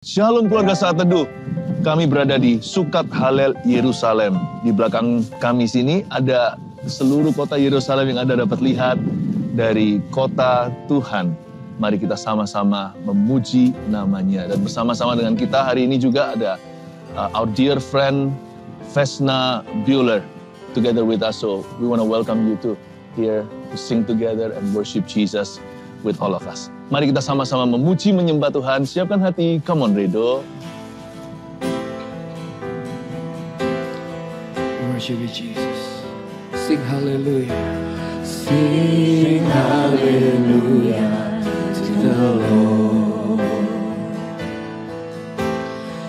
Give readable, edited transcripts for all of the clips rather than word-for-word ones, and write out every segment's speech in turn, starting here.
Shalom keluarga Saat Teduh. Kami berada di Sukat Halel Yerusalem. Di belakang kami sini ada seluruh kota Yerusalem yang Anda dapat lihat dari kota Tuhan. Mari kita sama-sama memuji namanya. Dan bersama-sama dengan kita hari ini juga ada our dear friend Vesna Bueller together with us. So we want to welcome you to here to sing together and worship Jesus with all of us. Mari kita sama-sama memuji, menyembah Tuhan. Siapkan hati. Come on, Redo. Worship you, Jesus. Sing hallelujah. Sing hallelujah to the Lord.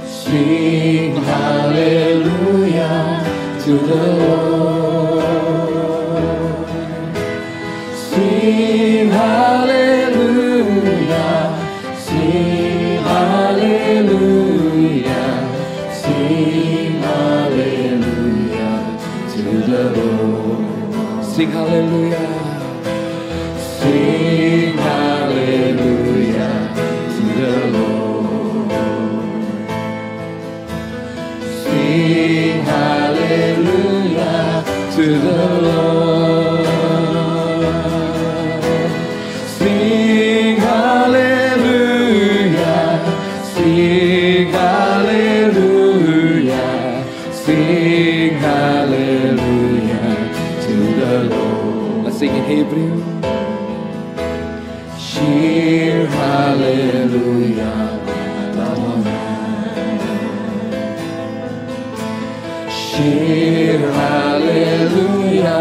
Sing hallelujah to the Lord. Sing hallelujah. Sing hallelujah. Sing hallelujah to the Lord. Sing hallelujah. Sing hallelujah to the Lord. Sing hallelujah to the Lord. Sing hallelujah. Sing hallelujah. Sing hallelujah to the Lord. Let's sing in Hebrew. Shir hallelujah. Shir hallelujah.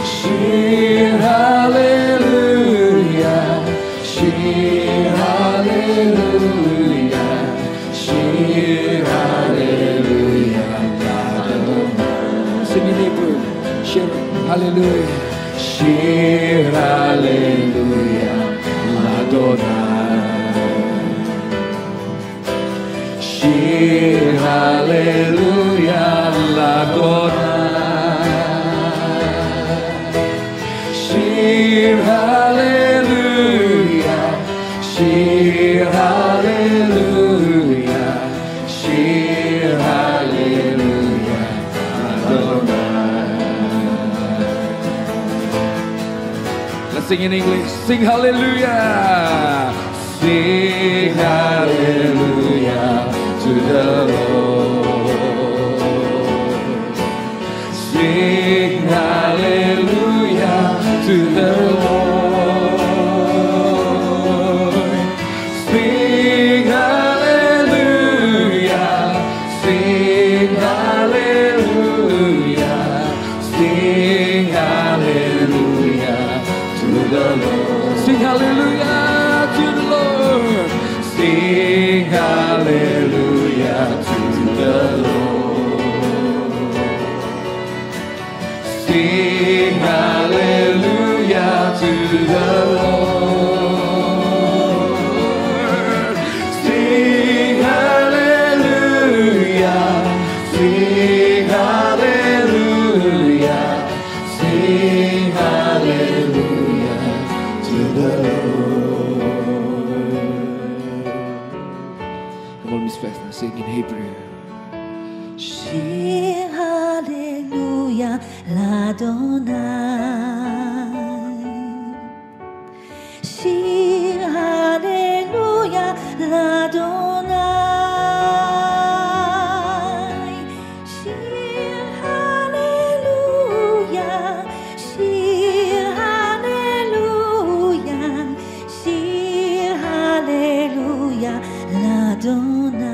Shir hallelujah. Shir hallelujah. Shir hallelujah. Sing in Hebrew. Shir hallelujah. Shir hallelujah. Shir hallelujah. Shir hallelujah. Shir hallelujah. Shir hallelujah. Let's sing in English. Sing hallelujah. Sing hallelujah to the Lord. Sing hallelujah to the Lord. Sing hallelujah. Sing hallelujah. Sing hallelujah to the Lord. Sing hallelujah to the Lord. Sing hallelujah to the Lord. Sing hallelujah to the Lord. Sing hallelujah. Sing hallelujah. Sing hallelujah to the Lord. Come on, Miss Vesna, sing in Hebrew. Shir hallelujah l'Adonai. Shir hallelujah l'Adonai. Shir hallelujah. Shir hallelujah. Shir hallelujah l'Adonai.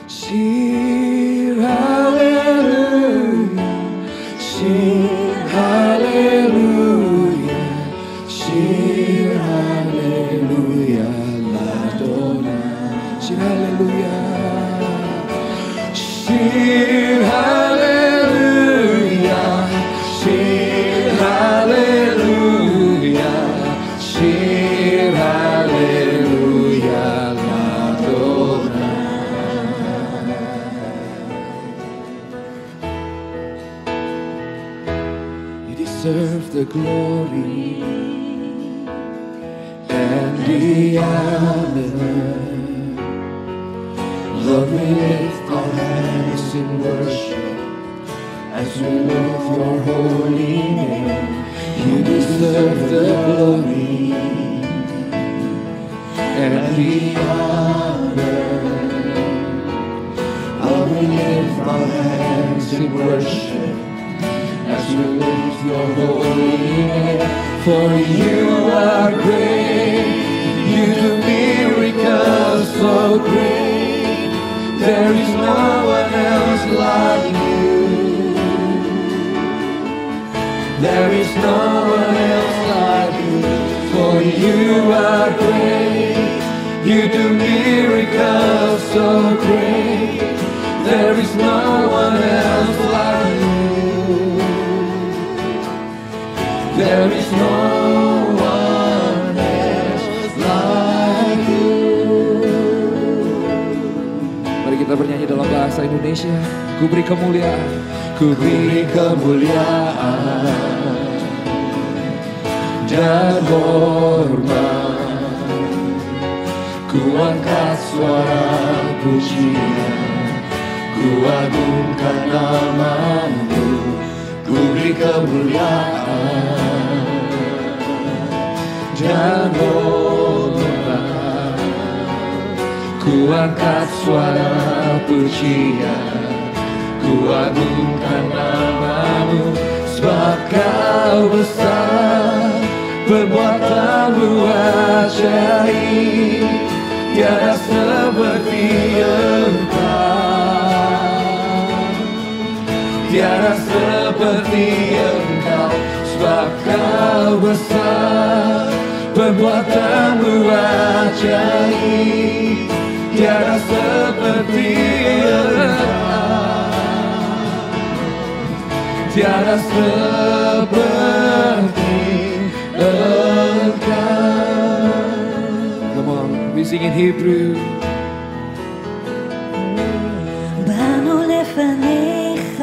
Shir hallelujah. Shir hallelujah. and the honor. Lord, we lift our hands in worship as we lift your holy name. You deserve the glory and the honor. Lord, we lift our hands in worship as we lift your holy name. For you are great, you do miracles so great. There is no one else like you. There is no one else like you. For you are great, you do miracles so great. There is no one else like you. There is no one else like you. Mari kita bernyanyi dalam bahasa Indonesia. Ku beri kemuliaan, ku beri kemuliaan dan hormat. Ku angkat suara pujian, ku agungkan namamu. Ku beri kemuliaan dan hormat. Ku angkat suara pujian, ku agungkan namamu. Sebab kau besar, perbuatanmu ajaib, tiada seperti Engkau, tiada seperti Engkau. Sebab kau besar, perbuatanmu ajaib, tiada seperti Engkau, tiada seperti Engkau. Come on, we sing in Hebrew. באנו לפניך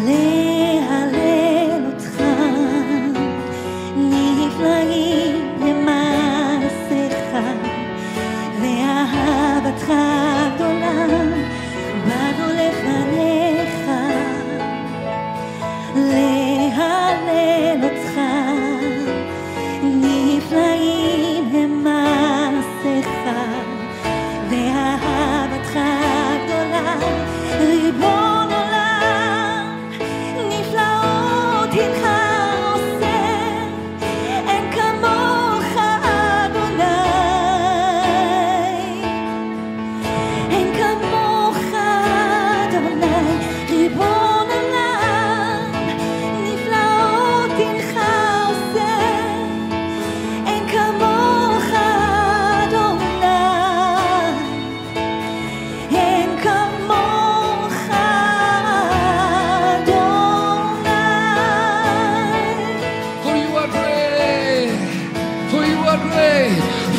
להלל אותך, נפלאים למעשיך ואהבתך גדולה. באנו לפניך להלל אותך, נפלאים הם מעשיך ואהבתך גדולה. ריבון עולם, נפלאות הנך עושה, אין כמוך אדוני, אין כמוך אדוני. ריבון עולם, נפלאות הנך עושה, אין כמוך אדוני, אין כמוך אדוני.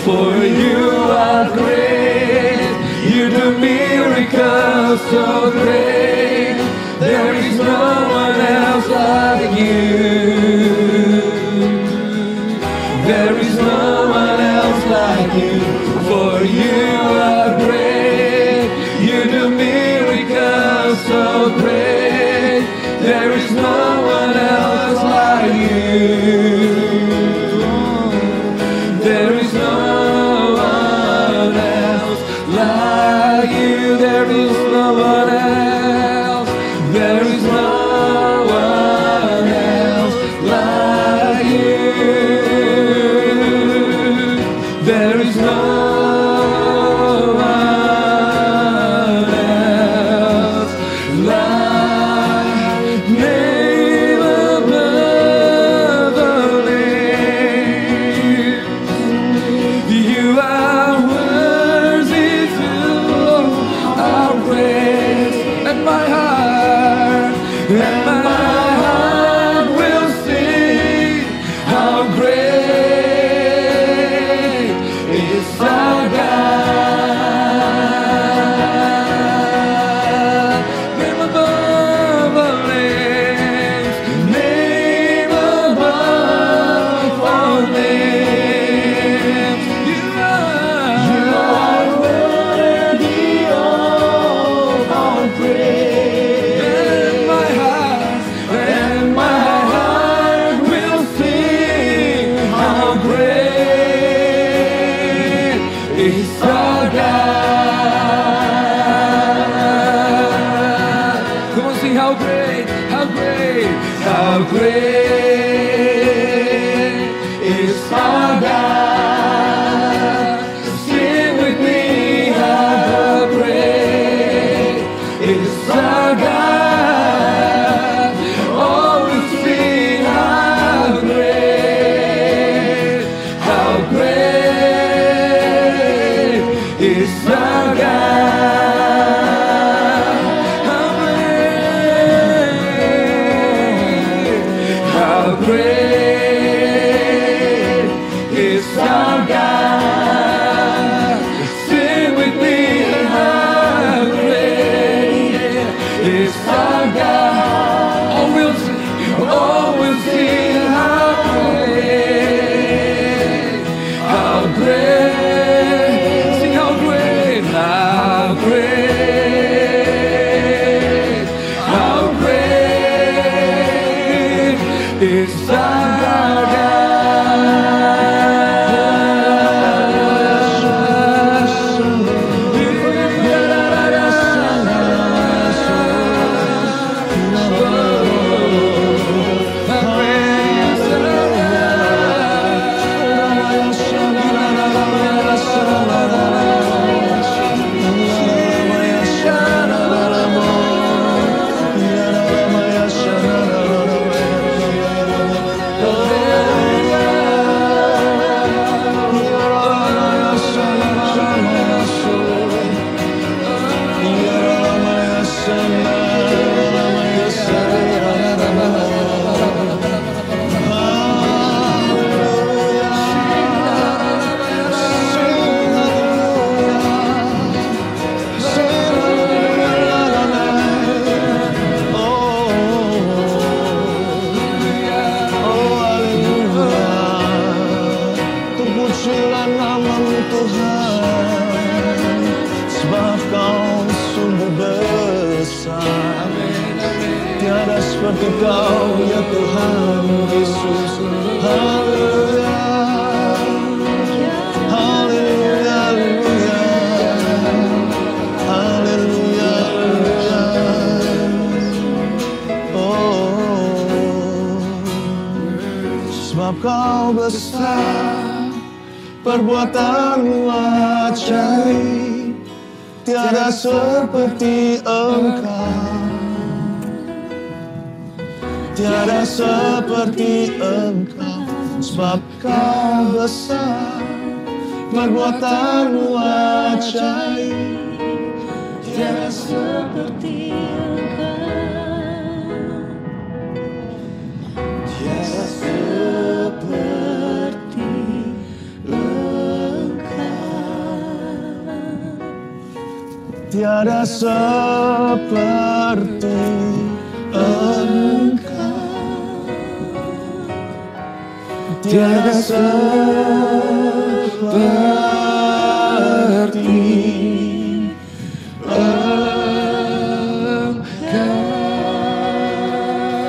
For you are great, you do miracles so great. There is no one else like you. There is no one else like you. For you are great, you do miracles so great. There is no one else like you. There is no one else like you. There is no one else. There is no one else like you. There is no one else like name above the seperti Kau ya Tuhan Yesus. Haleluya, haleluya, haleluya, haleluya, haleluya. Oh, sebab Kau besar, perbuatanmu ajaib, tiada seperti Engkau. Tiada seperti Engkau, sebab Kau besar, perbuatanmu ajaib. Tiada seperti Engkau, Tiada seperti Engkau. Tiada seperti Engkau. Tiada seperti Engkau.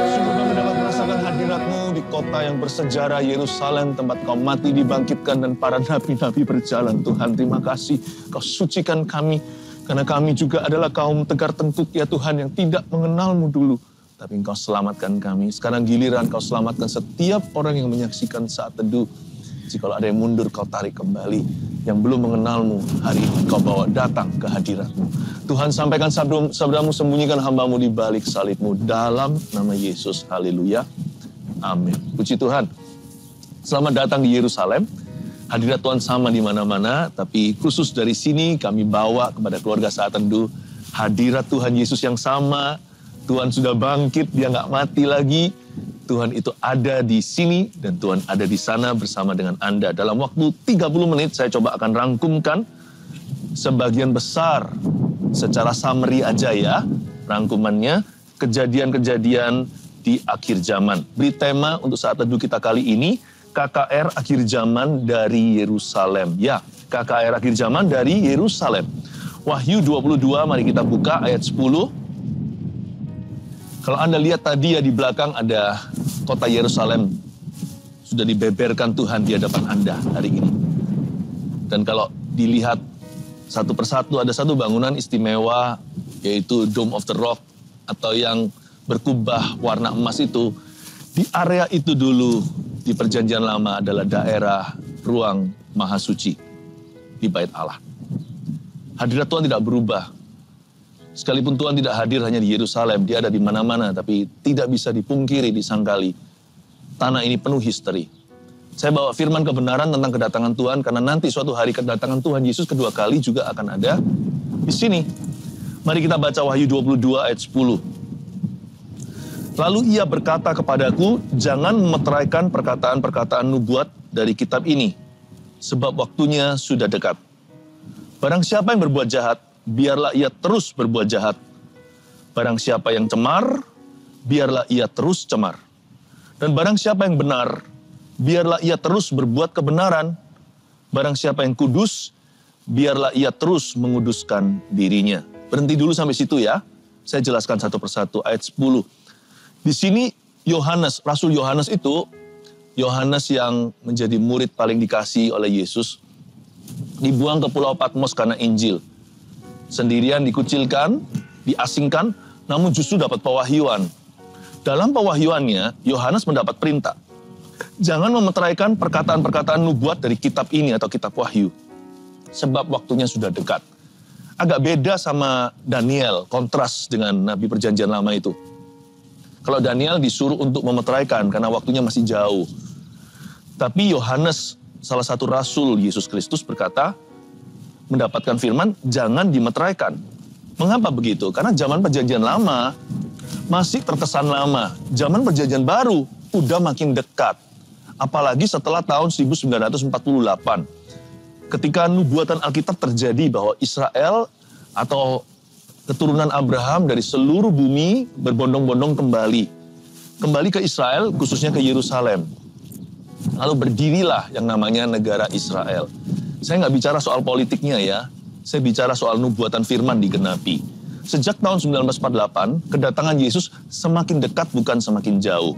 Sungguh kami dapat merasakan hadirat-Mu di kota yang bersejarah Yerusalem, tempat Kau mati, dibangkitkan, dan para nabi-nabi berjalan. Tuhan, terima kasih Kau sucikan kami, karena kami juga adalah kaum tegar tengkuk ya Tuhan, yang tidak mengenal-Mu dulu. Tapi Engkau selamatkan kami. Sekarang giliran Kau selamatkan setiap orang yang menyaksikan saat teduh. Jika ada yang mundur, Kau tarik kembali. Yang belum mengenal-Mu, hari ini Kau bawa datang ke hadirat-Mu. Tuhan, sampaikan sabda-Mu, sembunyikan hamba-Mu di balik salib-Mu. Dalam nama Yesus, haleluya. Amin. Puji Tuhan. Selamat datang di Yerusalem. Hadirat Tuhan sama di mana-mana, tapi khusus dari sini kami bawa kepada keluarga saat teduh hadirat Tuhan Yesus yang sama. Tuhan sudah bangkit, Dia nggak mati lagi. Tuhan itu ada di sini dan Tuhan ada di sana bersama dengan Anda. Dalam waktu 30 menit saya coba akan rangkumkan sebagian besar secara summary aja ya. Rangkumannya, kejadian-kejadian di akhir zaman. Beri tema untuk saat teduh kita kali ini, KKR akhir zaman dari Yerusalem. Ya, KKR akhir zaman dari Yerusalem. Wahyu 22, mari kita buka ayat 10. Kalau Anda lihat tadi ya di belakang ada kota Yerusalem. Sudah dibeberkan Tuhan di hadapan Anda hari ini. Dan kalau dilihat satu persatu ada satu bangunan istimewa, yaitu Dome of the Rock atau yang berkubah warna emas itu. Di area itu dulu di Perjanjian Lama adalah daerah ruang Maha Suci di Bait Allah. Hadirat Tuhan tidak berubah. Sekalipun Tuhan tidak hadir hanya di Yerusalem, Dia ada di mana-mana, tapi tidak bisa dipungkiri, disangkali. Tanah ini penuh misteri. Saya bawa firman kebenaran tentang kedatangan Tuhan, karena nanti suatu hari kedatangan Tuhan Yesus kedua kali juga akan ada di sini. Mari kita baca Wahyu 22 ayat 10. Lalu Ia berkata kepadaku, jangan memeteraikan perkataan-perkataan nubuat dari kitab ini, sebab waktunya sudah dekat. Barang siapa yang berbuat jahat, biarlah ia terus berbuat jahat. Barang siapa yang cemar, biarlah ia terus cemar. Dan barang siapa yang benar, biarlah ia terus berbuat kebenaran. Barang siapa yang kudus, biarlah ia terus menguduskan dirinya. Berhenti dulu sampai situ ya. Saya jelaskan satu persatu. Ayat 10. Di sini Yohanes, Rasul Yohanes itu, Yohanes yang menjadi murid paling dikasih oleh Yesus, dibuang ke Pulau Patmos karena Injil. Sendirian dikucilkan, diasingkan, namun justru dapat pewahyuan. Dalam pewahyuannya, Yohanes mendapat perintah. Jangan memeteraikan perkataan-perkataan nubuat dari kitab ini atau kitab Wahyu. Sebab waktunya sudah dekat. Agak beda sama Daniel, kontras dengan Nabi Perjanjian Lama itu. Kalau Daniel disuruh untuk memeteraikan karena waktunya masih jauh. Tapi Yohanes, salah satu rasul Yesus Kristus berkata, mendapatkan firman, jangan dimeteraikan. Mengapa begitu? Karena zaman Perjanjian Lama masih terkesan lama. Zaman Perjanjian Baru udah makin dekat. Apalagi setelah tahun 1948. Ketika nubuatan Alkitab terjadi bahwa Israel atau keturunan Abraham dari seluruh bumi berbondong-bondong kembali. Kembali ke Israel, khususnya ke Yerusalem. Lalu berdirilah yang namanya negara Israel. Saya nggak bicara soal politiknya ya. Saya bicara soal nubuatan firman digenapi. Sejak tahun 1948, kedatangan Yesus semakin dekat bukan semakin jauh.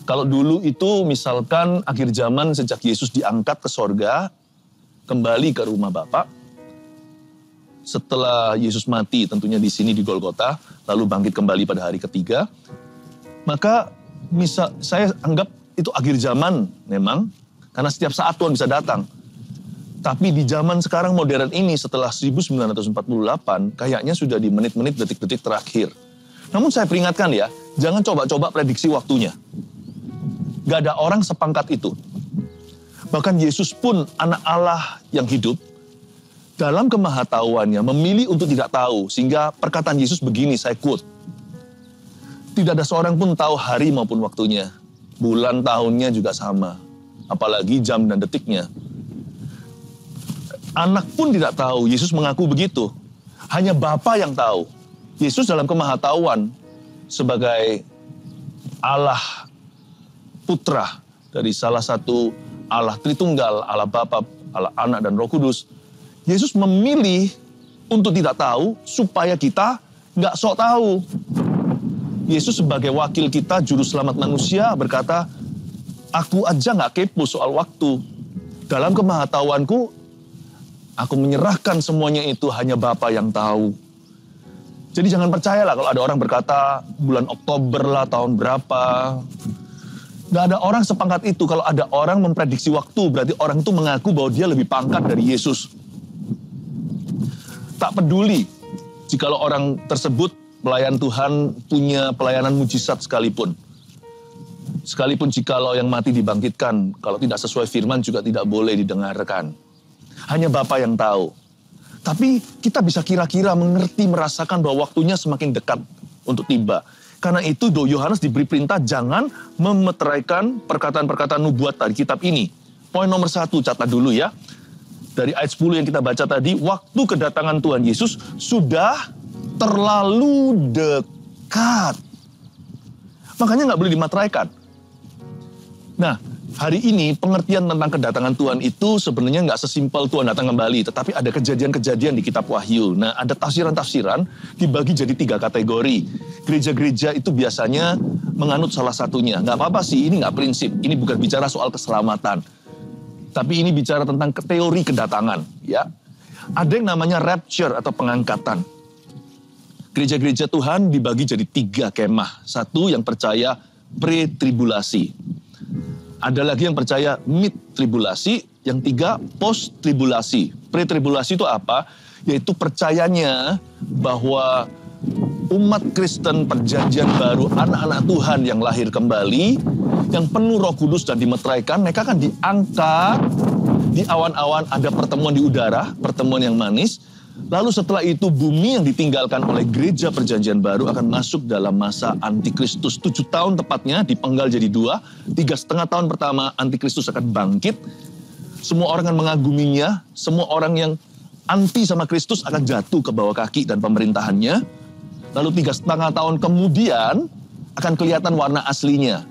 Kalau dulu itu misalkan akhir zaman sejak Yesus diangkat ke sorga, kembali ke rumah Bapa. Setelah Yesus mati tentunya di sini di Golgota, lalu bangkit kembali pada hari ketiga, maka saya anggap itu akhir zaman memang, karena setiap saat Tuhan bisa datang. Tapi di zaman sekarang modern ini setelah 1948, kayaknya sudah di menit-menit, detik-detik terakhir. Namun saya peringatkan ya, jangan coba-coba prediksi waktunya. Gak ada orang sepangkat itu. Bahkan Yesus pun anak Allah yang hidup, dalam kemahatauannya memilih untuk tidak tahu, sehingga perkataan Yesus begini, saya quote, tidak ada seorang pun tahu hari maupun waktunya, bulan tahunnya juga sama, apalagi jam dan detiknya. Anak pun tidak tahu, Yesus mengaku begitu, hanya Bapa yang tahu. Yesus dalam kemahatauan sebagai Allah Putra dari salah satu Allah Tritunggal, Allah Bapa, Allah Anak dan Roh Kudus, Yesus memilih untuk tidak tahu supaya kita nggak sok tahu. Yesus sebagai wakil kita, juru selamat manusia berkata, aku aja nggak kepo soal waktu. Dalam kemahatauanku, aku menyerahkan semuanya itu hanya Bapa yang tahu. Jadi jangan percayalah kalau ada orang berkata bulan Oktober lah, tahun berapa. Nggak ada orang sepangkat itu. Kalau ada orang memprediksi waktu, berarti orang itu mengaku bahwa dia lebih pangkat dari Yesus. Tak peduli jikalau orang tersebut pelayan Tuhan punya pelayanan mujizat sekalipun. Sekalipun jikalau yang mati dibangkitkan, kalau tidak sesuai firman juga tidak boleh didengarkan. Hanya Bapa yang tahu. Tapi kita bisa kira-kira mengerti, merasakan bahwa waktunya semakin dekat untuk tiba. Karena itu Yohanes diberi perintah jangan memeteraikan perkataan-perkataan nubuat dari kitab ini. Poin nomor 1, catat dulu ya. Dari ayat 10 yang kita baca tadi, waktu kedatangan Tuhan Yesus sudah terlalu dekat. Makanya nggak boleh dimateraikan. Nah, hari ini pengertian tentang kedatangan Tuhan itu sebenarnya nggak sesimpel Tuhan datang kembali, tetapi ada kejadian-kejadian di kitab Wahyu. Nah, ada tafsiran-tafsiran dibagi jadi 3 kategori. Gereja-gereja itu biasanya menganut salah satunya. Nggak apa-apa sih, ini nggak prinsip. Ini bukan bicara soal keselamatan. Tapi ini bicara tentang teori kedatangan. Ya, ada yang namanya rapture atau pengangkatan. Gereja-gereja Tuhan dibagi jadi 3 kemah. Satu yang percaya pre-tribulasi. Ada lagi yang percaya mid-tribulasi, yang 3 post-tribulasi. Pre-tribulasi itu apa? Yaitu percayanya bahwa umat Kristen perjanjian baru, anak-anak Tuhan yang lahir kembali, yang penuh Roh Kudus dan dimeteraikan, mereka akan diangkat di awan-awan, ada pertemuan di udara, pertemuan yang manis. Lalu setelah itu bumi yang ditinggalkan oleh gereja perjanjian baru akan masuk dalam masa antikristus. 7 tahun tepatnya dipenggal jadi 2, 3,5 tahun pertama antikristus akan bangkit. Semua orang akan mengaguminya, semua orang yang anti sama Kristus akan jatuh ke bawah kaki dan pemerintahannya. Lalu 3,5 tahun kemudian akan kelihatan warna aslinya.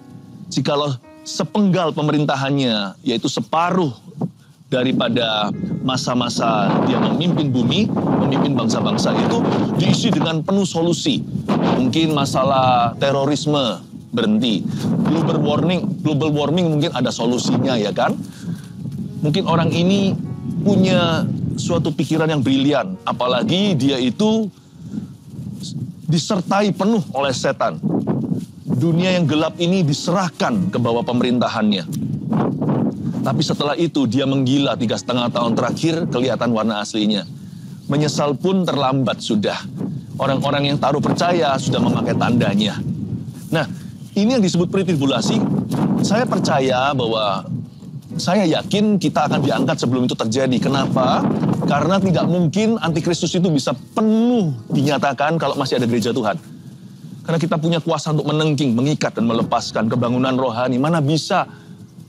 Jikalau sepenggal pemerintahannya, yaitu separuh daripada masa-masa dia memimpin bumi, memimpin bangsa-bangsa itu diisi dengan penuh solusi. Mungkin masalah terorisme, berhenti. Global warming mungkin ada solusinya ya kan? Mungkin orang ini punya suatu pikiran yang brilian, apalagi dia itu disertai penuh oleh setan. Dunia yang gelap ini diserahkan ke bawah pemerintahannya. Tapi setelah itu dia menggila 3,5 tahun terakhir, kelihatan warna aslinya. Menyesal pun terlambat sudah. Orang-orang yang taruh percaya sudah memakai tandanya. Nah, ini yang disebut pre-tribulasi. Saya percaya bahwa saya yakin kita akan diangkat sebelum itu terjadi. Kenapa? Karena tidak mungkin antikristus itu bisa penuh dinyatakan kalau masih ada gereja Tuhan. Karena kita punya kuasa untuk menengking, mengikat, dan melepaskan kebangunan rohani. Mana bisa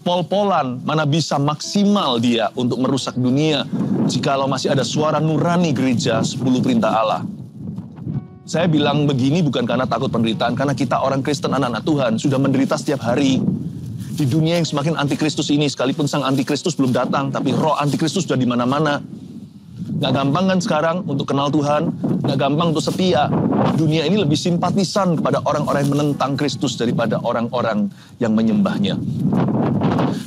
pol-polan, mana bisa maksimal dia untuk merusak dunia jikalau masih ada suara nurani gereja 10 perintah Allah. Saya bilang begini bukan karena takut penderitaan, karena kita orang Kristen, anak-anak Tuhan, sudah menderita setiap hari. Di dunia yang semakin antikristus ini, sekalipun sang antikristus belum datang, tapi roh antikristus sudah di mana-mana. Gak gampang kan sekarang untuk kenal Tuhan, gak gampang untuk setia. Dunia ini lebih simpatisan kepada orang-orang yang menentang Kristus daripada orang-orang yang menyembahnya.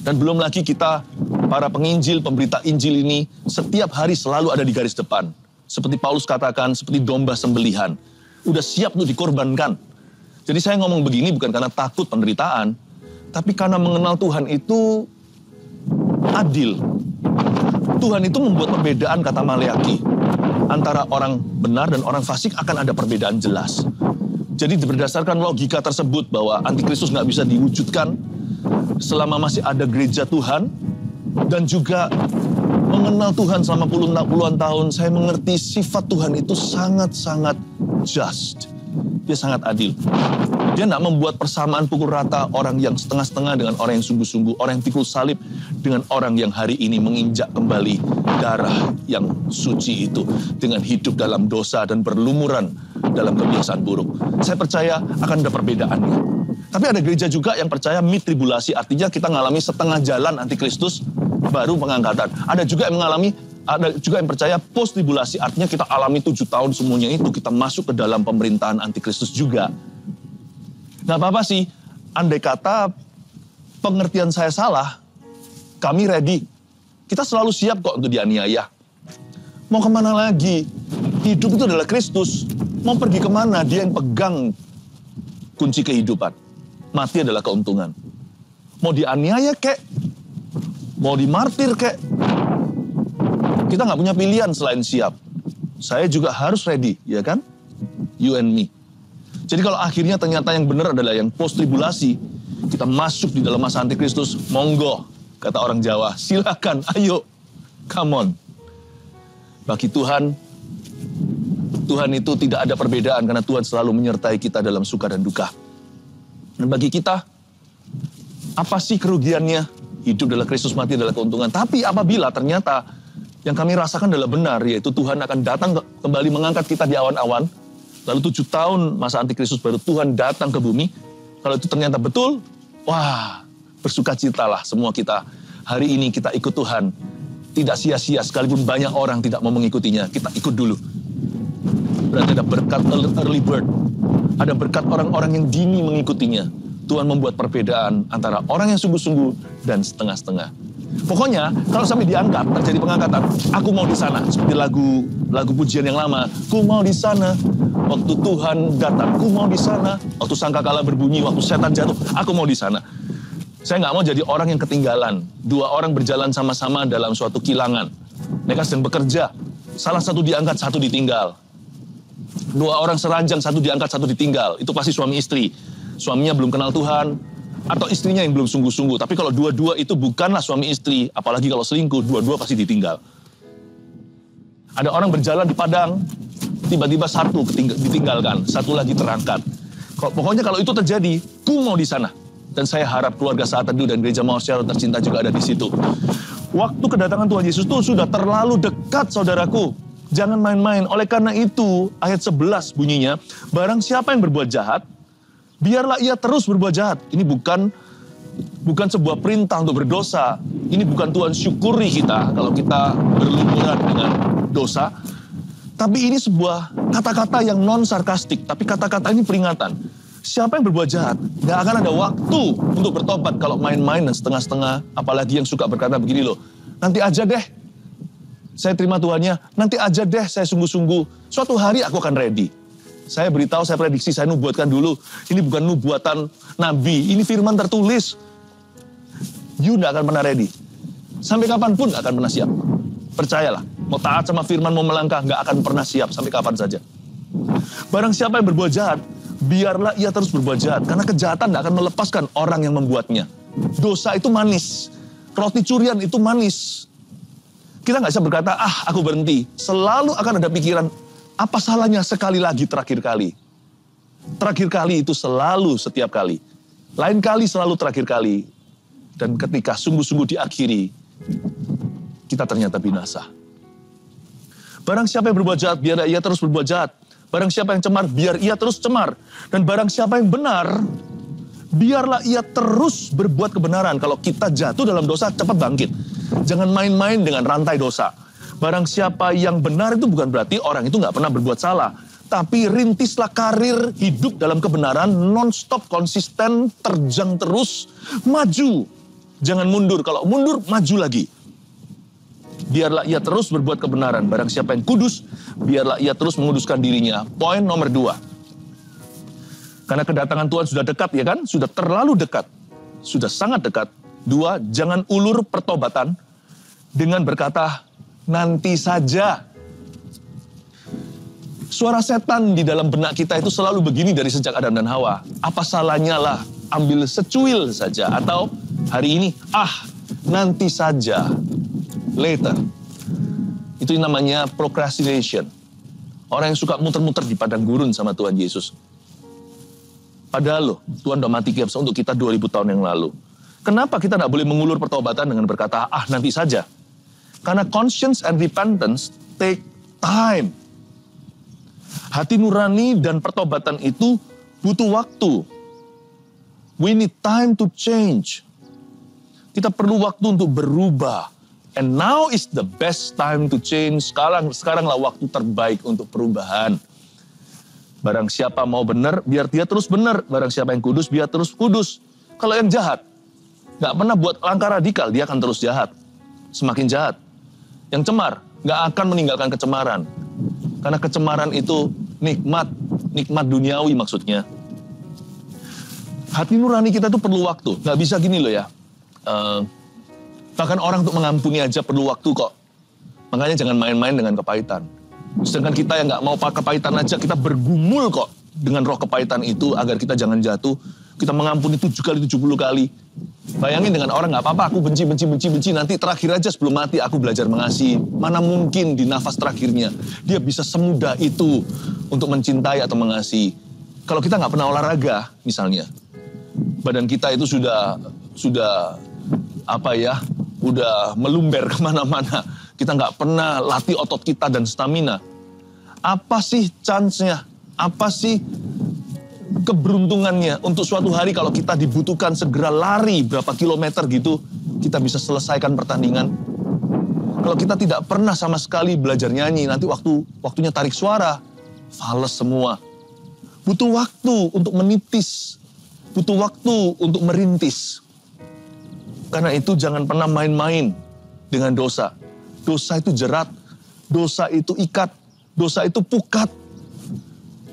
Dan belum lagi kita, para penginjil, pemberita Injil ini, setiap hari selalu ada di garis depan. Seperti Paulus katakan, seperti domba sembelihan. Udah siap untuk dikorbankan. Jadi saya ngomong begini bukan karena takut penderitaan, tapi karena mengenal Tuhan itu adil. Tuhan itu membuat perbedaan, kata Maleaki. Antara orang benar dan orang fasik akan ada perbedaan jelas. Jadi berdasarkan logika tersebut bahwa antikristus nggak bisa diwujudkan selama masih ada gereja Tuhan, dan juga mengenal Tuhan selama puluhan tahun, saya mengerti sifat Tuhan itu sangat-sangat just. Dia sangat adil. Dia tidak membuat persamaan pukul rata orang yang setengah-setengah dengan orang yang sungguh-sungguh, orang yang pikul salib dengan orang yang hari ini menginjak kembali darah yang suci itu dengan hidup dalam dosa dan berlumuran dalam kebiasaan buruk. Saya percaya akan ada perbedaannya. Tapi ada gereja juga yang percaya mid-tribulasi, artinya kita mengalami setengah jalan antikristus baru pengangkatan. Ada juga yang percaya post-tribulasi, artinya kita alami 7 tahun semuanya itu, kita masuk ke dalam pemerintahan antikristus juga. Nggak apa-apa sih, andai kata pengertian saya salah, kami ready. Kita selalu siap kok untuk dianiaya. Mau kemana lagi? Hidup itu adalah Kristus. Mau pergi kemana? Dia yang pegang kunci kehidupan. Mati adalah keuntungan. Mau dianiaya kek? Mau dimartir kek? Kita nggak punya pilihan selain siap. Saya juga harus ready, ya kan? You and me. Jadi kalau akhirnya ternyata yang benar adalah yang post-tribulasi, kita masuk di dalam masa antikristus, monggo, kata orang Jawa, silakan, ayo, come on. Bagi Tuhan, Tuhan itu tidak ada perbedaan karena Tuhan selalu menyertai kita dalam suka dan duka. Dan bagi kita, apa sih kerugiannya? Hidup adalah Kristus, mati adalah keuntungan. Tapi apabila ternyata yang kami rasakan adalah benar, yaitu Tuhan akan datang kembali mengangkat kita di awan-awan, lalu 7 tahun masa antikristus baru Tuhan datang ke bumi. Kalau itu ternyata betul, wah, bersukacitalah semua kita. Hari ini kita ikut Tuhan. Tidak sia-sia sekalipun banyak orang tidak mau mengikutinya. Kita ikut dulu. Berarti ada berkat early bird. Ada berkat orang-orang yang dini mengikutinya. Tuhan membuat perbedaan antara orang yang sungguh-sungguh dan setengah-setengah. Pokoknya kalau sampai diangkat, terjadi pengangkatan, aku mau di sana. Seperti lagu pujian yang lama, ku mau di sana. Waktu Tuhan datang, ku mau di sana. Waktu sangkakala berbunyi, waktu setan jatuh, aku mau di sana. Saya nggak mau jadi orang yang ketinggalan. 2 orang berjalan sama-sama dalam suatu kilangan. Mereka sedang bekerja. Salah satu diangkat, satu ditinggal. 2 orang seranjang, satu diangkat, satu ditinggal. Itu pasti suami istri. Suaminya belum kenal Tuhan, atau istrinya yang belum sungguh-sungguh. Tapi kalau dua-dua itu bukanlah suami istri, apalagi kalau selingkuh, dua-dua pasti ditinggal. Ada orang berjalan di padang, tiba-tiba satu ditinggalkan, satu lagi terangkat. Pokoknya kalau itu terjadi, ku mau di sana. Dan saya harap keluarga Saat Teduh dan Gereja Mawar Syaro tercinta juga ada di situ. Waktu kedatangan Tuhan Yesus itu sudah terlalu dekat, saudaraku. Jangan main-main. Oleh karena itu, ayat 11 bunyinya, barang siapa yang berbuat jahat, biarlah ia terus berbuat jahat. Ini bukan sebuah perintah untuk berdosa. Ini bukan Tuhan syukuri kita kalau kita berlumuran dengan dosa. Tapi ini sebuah kata-kata yang non-sarkastik. Tapi kata-kata ini peringatan. Siapa yang berbuat jahat, gak akan ada waktu untuk bertobat kalau main-main dan setengah-setengah. Apalagi yang suka berkata begini loh, nanti aja deh, saya terima Tuhannya, nanti aja deh saya sungguh-sungguh. Suatu hari aku akan ready. Saya beritahu, saya prediksi, saya nubuatkan dulu. Ini bukan nubuatan nabi, ini firman tertulis. You gak akan pernah ready. Sampai kapanpun gak akan pernah siap. Percayalah, mau taat sama firman, mau melangkah, gak akan pernah siap sampai kapan saja. Barang siapa yang berbuat jahat, biarlah ia terus berbuat jahat. Karena kejahatan gak akan melepaskan orang yang membuatnya. Dosa itu manis. Roti curian itu manis. Kita gak bisa berkata, aku berhenti. Selalu akan ada pikiran, apa salahnya sekali lagi terakhir kali. Terakhir kali itu selalu setiap kali. Lain kali selalu terakhir kali. Dan ketika sungguh-sungguh diakhiri, kita ternyata binasa. Barang siapa yang berbuat jahat, biar ia terus berbuat jahat. Barang siapa yang cemar, biar ia terus cemar. Dan barang siapa yang benar, biarlah ia terus berbuat kebenaran. Kalau kita jatuh dalam dosa, cepat bangkit. Jangan main-main dengan rantai dosa. Barang siapa yang benar itu bukan berarti orang itu nggak pernah berbuat salah. Tapi rintislah karir hidup dalam kebenaran, non-stop, konsisten, terjang terus, maju. Jangan mundur, kalau mundur, maju lagi. Biarlah ia terus berbuat kebenaran. Barang siapa yang kudus, biarlah ia terus menguduskan dirinya. Poin nomor 2. Karena kedatangan Tuhan sudah dekat, ya kan? Sudah terlalu dekat. Sudah sangat dekat. 2, jangan ulur pertobatan dengan berkata, nanti saja. Suara setan di dalam benak kita itu selalu begini dari sejak Adam dan Hawa. Apa salahnya lah, ambil secuil saja. Atau hari ini, nanti saja. Later. Itu namanya procrastination. Orang yang suka muter-muter di padang gurun sama Tuhan Yesus. Padahal Tuhan udah mati kiapsa untuk kita 2000 tahun yang lalu. Kenapa kita tidak boleh mengulur pertobatan dengan berkata, nanti saja? Karena conscience and repentance take time. Hati nurani dan pertobatan itu butuh waktu. We need time to change. Kita perlu waktu untuk berubah. And now is the best time to change. Sekaranglah waktu terbaik untuk perubahan. Barang siapa mau benar, biar dia terus benar. Barang siapa yang kudus, biar terus kudus. Kalau yang jahat, gak pernah buat langkah radikal, dia akan terus jahat. Semakin jahat. Yang cemar, gak akan meninggalkan kecemaran. Karena kecemaran itu nikmat duniawi maksudnya. Hati nurani kita itu perlu waktu. Gak bisa gini loh ya. Bahkan orang untuk mengampuni aja perlu waktu kok. Makanya jangan main-main dengan kepahitan. Sedangkan kita yang gak mau kepahitan aja, kita bergumul kok dengan roh kepahitan itu agar kita jangan jatuh. Kita mengampuni 7 kali, 70 kali. Bayangin dengan orang gak apa-apa, aku benci, nanti terakhir aja sebelum mati aku belajar mengasihi. Mana mungkin di nafas terakhirnya dia bisa semudah itu untuk mencintai atau mengasihi. Kalau kita gak pernah olahraga misalnya, badan kita itu sudah udah melumber kemana-mana. Kita nggak pernah latih otot kita dan stamina. Apa sih chance-nya? Apa sih keberuntungannya untuk suatu hari kalau kita dibutuhkan segera lari berapa kilometer gitu, kita bisa selesaikan pertandingan? Kalau kita tidak pernah sama sekali belajar nyanyi, nanti waktunya tarik suara, fales semua. Butuh waktu untuk menitis, butuh waktu untuk merintis. Karena itu jangan pernah main-main dengan dosa. Dosa itu jerat, dosa itu ikat, dosa itu pukat.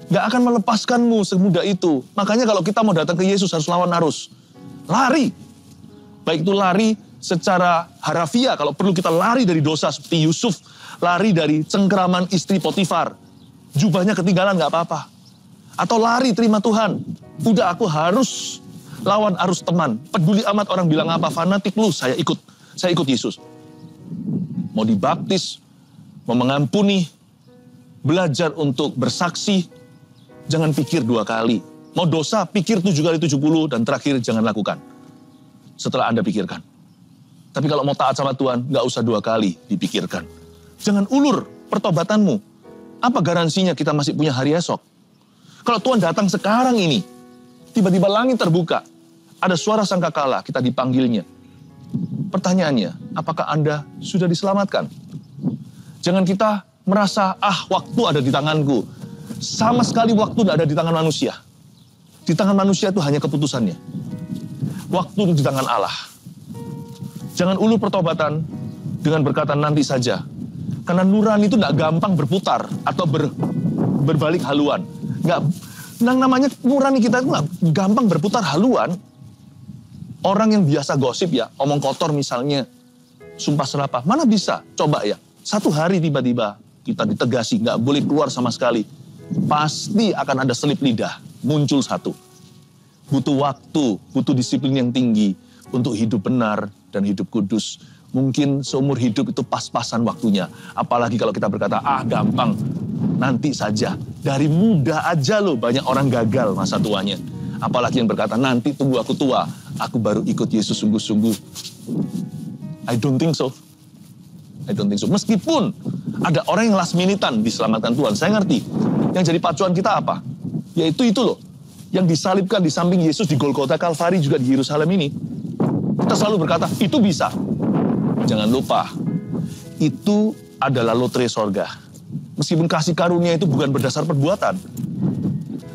Gak akan melepaskanmu semudah itu. Makanya kalau kita mau datang ke Yesus harus lawan arus. Lari. Baik itu lari secara harafiah, kalau perlu kita lari dari dosa seperti Yusuf. Lari dari cengkraman istri Potifar. Jubahnya ketinggalan gak apa-apa. Atau lari terima Tuhan. Udah aku harus lawan arus teman. Peduli amat orang bilang apa, fanatik lu, saya ikut Yesus. Mau dibaptis, mau mengampuni, belajar untuk bersaksi, jangan pikir 2 kali. Mau dosa, pikir 7 kali 70, dan terakhir jangan lakukan. Setelah Anda pikirkan. Tapi kalau mau taat sama Tuhan, gak usah 2 kali dipikirkan. Jangan ulur pertobatanmu. Apa garansinya kita masih punya hari esok? Kalau Tuhan datang sekarang ini, tiba-tiba langit terbuka, ada suara sangkakala, kita dipanggilnya. Pertanyaannya, apakah Anda sudah diselamatkan? Jangan kita merasa, waktu ada di tanganku. Sama sekali waktu tidak ada di tangan manusia. Di tangan manusia itu hanya keputusannya. Waktu di tangan Allah. Jangan ulur pertobatan dengan berkata nanti saja. Karena nurani itu tidak gampang berputar atau berbalik haluan. Nggak, namanya nurani kita itu nggak gampang berputar haluan. Orang yang biasa gosip ya, omong kotor misalnya, sumpah serapah, mana bisa? Coba ya, satu hari tiba-tiba kita ditegasi, nggak boleh keluar sama sekali. Pasti akan ada selip lidah, muncul satu. Butuh waktu, butuh disiplin yang tinggi untuk hidup benar dan hidup kudus. Mungkin seumur hidup itu pas-pasan waktunya. Apalagi kalau kita berkata, gampang, nanti saja. Dari muda aja loh banyak orang gagal masa tuanya. Apalagi yang berkata, nanti tunggu aku tua, aku baru ikut Yesus sungguh-sungguh. I don't think so. I don't think so. Meskipun ada orang yang last minute-an diselamatkan Tuhan. Saya ngerti. Yang jadi pacuan kita apa? Yaitu itu loh. Yang disalibkan di samping Yesus di Golgota Kalvari juga di Yerusalem ini. Kita selalu berkata, itu bisa. Jangan lupa, itu adalah lotre sorga. Meskipun kasih karunia itu bukan berdasar perbuatan.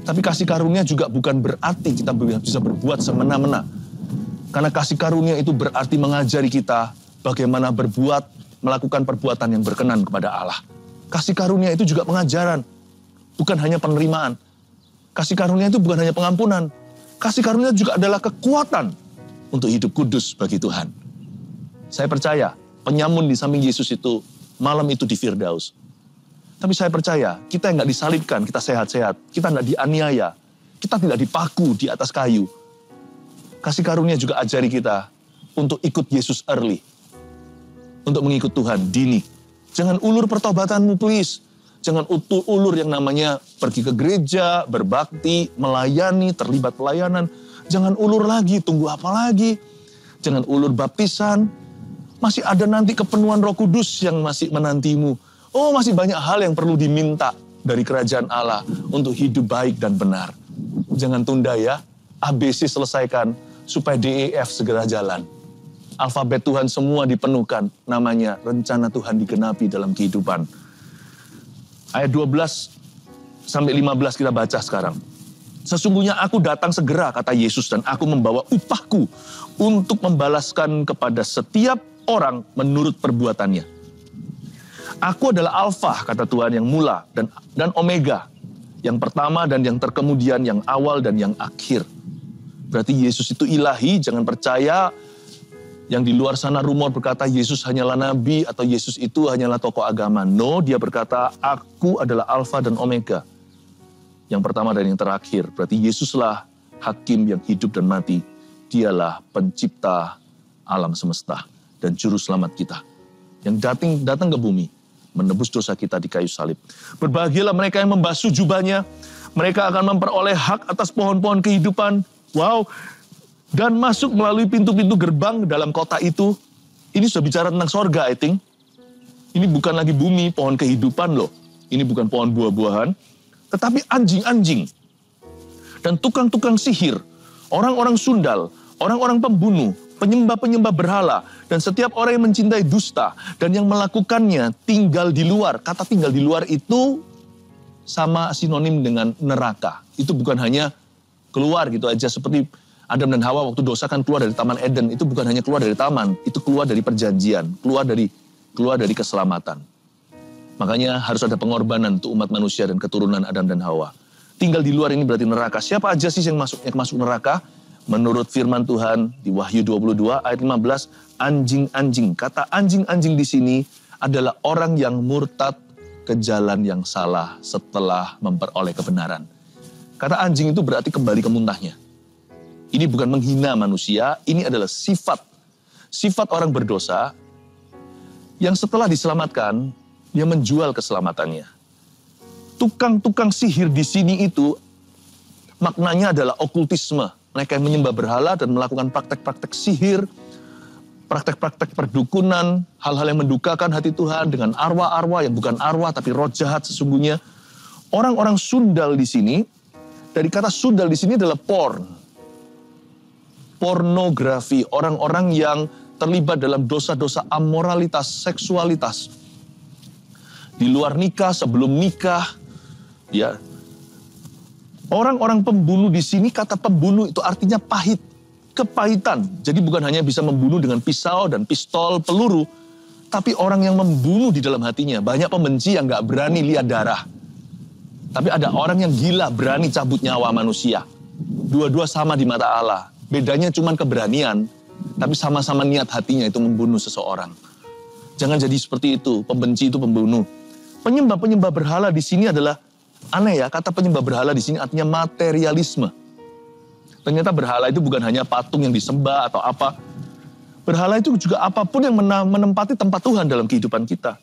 Tapi kasih karunia juga bukan berarti kita bisa berbuat semena-mena. Karena kasih karunia itu berarti mengajari kita bagaimana berbuat, melakukan perbuatan yang berkenan kepada Allah. Kasih karunia itu juga pengajaran, bukan hanya penerimaan. Kasih karunia itu bukan hanya pengampunan. Kasih karunia juga adalah kekuatan untuk hidup kudus bagi Tuhan. Saya percaya penyamun di samping Yesus itu malam itu di Firdaus. Tapi saya percaya, kita yang nggak disalibkan, kita sehat-sehat. Kita nggak dianiaya. Kita tidak dipaku di atas kayu. Kasih karunia juga ajari kita untuk ikut Yesus early. Untuk mengikut Tuhan dini. Jangan ulur pertobatanmu please. Jangan ulur yang namanya pergi ke gereja, berbakti, melayani, terlibat pelayanan. Jangan ulur lagi, tunggu apa lagi. Jangan ulur baptisan. Masih ada nanti kepenuhan Roh Kudus yang masih menantimu. Oh, masih banyak hal yang perlu diminta dari kerajaan Allah untuk hidup baik dan benar. Jangan tunda ya, ABC selesaikan supaya DEF segera jalan. Alfabet Tuhan semua dipenuhkan, namanya rencana Tuhan digenapi dalam kehidupan. Ayat 12 sampai 15 kita baca sekarang. Sesungguhnya aku datang segera, kata Yesus, dan aku membawa upahku untuk membalaskan kepada setiap orang menurut perbuatannya. Aku adalah Alfa, kata Tuhan, yang mula dan Omega, yang pertama dan yang terkemudian, yang awal dan yang akhir. Berarti Yesus itu ilahi, jangan percaya yang di luar sana rumor berkata Yesus hanyalah nabi atau Yesus itu hanyalah tokoh agama. No, dia berkata, aku adalah Alfa dan Omega, yang pertama dan yang terakhir. Berarti Yesuslah hakim yang hidup dan mati. Dialah pencipta alam semesta dan juru selamat kita, yang datang ke bumi, menebus dosa kita di kayu salib. Berbahagialah mereka yang membasuh jubahnya. Mereka akan memperoleh hak atas pohon-pohon kehidupan. Wow. Dan masuk melalui pintu-pintu gerbang dalam kota itu. Ini sudah bicara tentang sorga, I think. Ini bukan lagi bumi, pohon kehidupan loh. Ini bukan pohon buah-buahan. Tetapi anjing-anjing. Dan tukang-tukang sihir. Orang-orang sundal. Orang-orang pembunuh. Penyembah-penyembah berhala, dan setiap orang yang mencintai dusta, dan yang melakukannya tinggal di luar. Kata tinggal di luar itu sama sinonim dengan neraka. Itu bukan hanya keluar gitu aja, seperti Adam dan Hawa waktu dosa kan keluar dari Taman Eden. Itu bukan hanya keluar dari taman, itu keluar dari perjanjian, keluar dari keselamatan. Makanya harus ada pengorbanan untuk umat manusia dan keturunan Adam dan Hawa. Tinggal di luar ini berarti neraka. Siapa aja sih yang masuk neraka? Menurut firman Tuhan di Wahyu 22 ayat 15, anjing-anjing. Kata anjing-anjing di sini adalah orang yang murtad ke jalan yang salah setelah memperoleh kebenaran. Kata anjing itu berarti kembali ke muntahnya. Ini bukan menghina manusia, ini adalah sifat orang berdosa yang setelah diselamatkan, dia menjual keselamatannya. Tukang-tukang sihir di sini itu maknanya adalah okultisme. Mereka yang menyembah berhala dan melakukan praktek-praktek sihir, praktek-praktek perdukunan, hal-hal yang mendukakan hati Tuhan dengan arwah-arwah yang bukan arwah tapi roh jahat sesungguhnya. Orang-orang sundal di sini, dari kata sundal di sini adalah pornografi, orang-orang yang terlibat dalam dosa-dosa amoralitas, seksualitas. Di luar nikah, sebelum nikah, ya. Orang-orang pembunuh di sini, kata pembunuh itu artinya pahit, kepahitan. Jadi bukan hanya bisa membunuh dengan pisau dan pistol, peluru, tapi orang yang membunuh di dalam hatinya. Banyak pembenci yang gak berani lihat darah. Tapi ada orang yang gila berani cabut nyawa manusia. Dua-dua sama di mata Allah. Bedanya cuma keberanian, tapi sama-sama niat hatinya itu membunuh seseorang. Jangan jadi seperti itu, pembenci itu pembunuh. Penyembah-penyembah berhala di sini adalah, aneh ya, kata penyembah berhala di sini artinya materialisme. Ternyata berhala itu bukan hanya patung yang disembah atau apa. Berhala itu juga apapun yang menempati tempat Tuhan dalam kehidupan kita.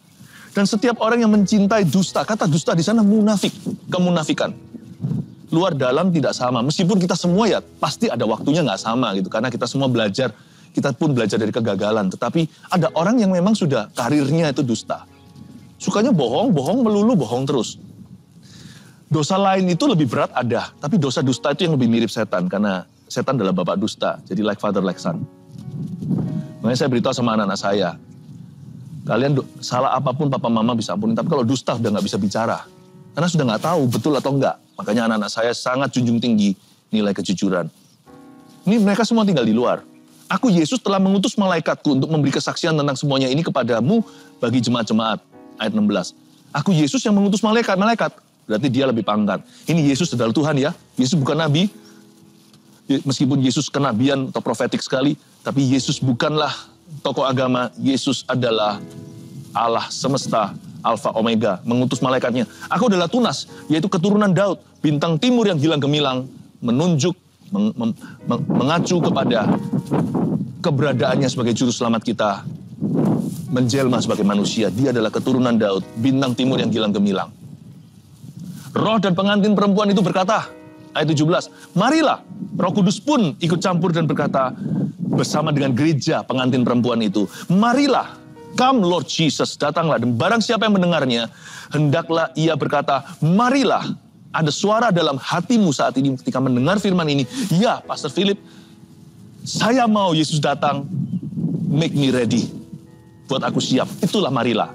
Dan setiap orang yang mencintai dusta, kata dusta di sana munafik, kemunafikan. Luar dalam tidak sama, meskipun kita semua ya pasti ada waktunya nggak sama gitu. Karena kita semua belajar, kita pun belajar dari kegagalan. Tetapi ada orang yang memang sudah karirnya itu dusta. Sukanya bohong, melulu bohong terus. Dosa lain itu lebih berat ada, tapi dosa dusta itu yang lebih mirip setan. Karena setan adalah bapak dusta, jadi like father, like son. Makanya saya beritahu sama anak-anak saya, kalian salah apapun papa mama bisa ampunin, tapi kalau dusta udah nggak bisa bicara. Karena sudah nggak tahu betul atau enggak. Makanya anak-anak saya sangat junjung tinggi nilai kejujuran. Ini mereka semua tinggal di luar. Aku Yesus telah mengutus malaikatku untuk memberi kesaksian tentang semuanya ini kepadamu bagi jemaat-jemaat. Ayat 16. Aku Yesus yang mengutus malaikat. Berarti dia lebih pangkat. Ini Yesus adalah Tuhan ya. Yesus bukan nabi. Meskipun Yesus kenabian atau profetik sekali. Tapi Yesus bukanlah tokoh agama. Yesus adalah Allah semesta, Alfa Omega, mengutus malaikatnya. Aku adalah Tunas, yaitu keturunan Daud, bintang timur yang hilang gemilang, menunjuk, mengacu kepada keberadaannya sebagai juru selamat kita, menjelma sebagai manusia. Dia adalah keturunan Daud, bintang timur yang hilang gemilang. Roh dan pengantin perempuan itu berkata, ayat 17, marilah, Roh Kudus pun ikut campur dan berkata, bersama dengan gereja pengantin perempuan itu, marilah, come Lord Jesus, datanglah, dan barang siapa yang mendengarnya, hendaklah ia berkata, marilah. Ada suara dalam hatimu saat ini ketika mendengar firman ini, ya Pastor Philip, saya mau Yesus datang, make me ready, buat aku siap, itulah marilah.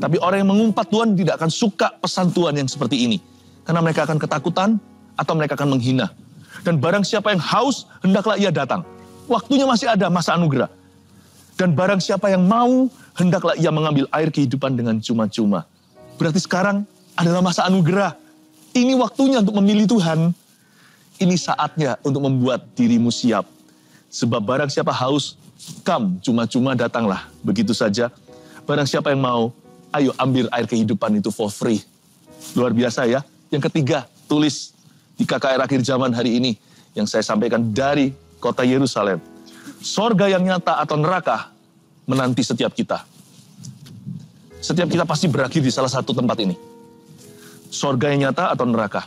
Tapi orang yang mengumpat Tuhan tidak akan suka pesan Tuhan yang seperti ini, karena mereka akan ketakutan, atau mereka akan menghina. Dan barang siapa yang haus, hendaklah ia datang. Waktunya masih ada, masa anugerah. Dan barang siapa yang mau, hendaklah ia mengambil air kehidupan dengan cuma-cuma. Berarti sekarang adalah masa anugerah. Ini waktunya untuk memilih Tuhan. Ini saatnya untuk membuat dirimu siap. Sebab barang siapa haus, come, cuma-cuma datanglah. Begitu saja. Barang siapa yang mau, ayo ambil air kehidupan itu for free. Luar biasa ya. Yang ketiga, tulis di KKR akhir zaman hari ini, yang saya sampaikan dari kota Yerusalem. Sorga yang nyata atau neraka menanti setiap kita. Setiap kita pasti berakhir di salah satu tempat ini. Sorga yang nyata atau neraka.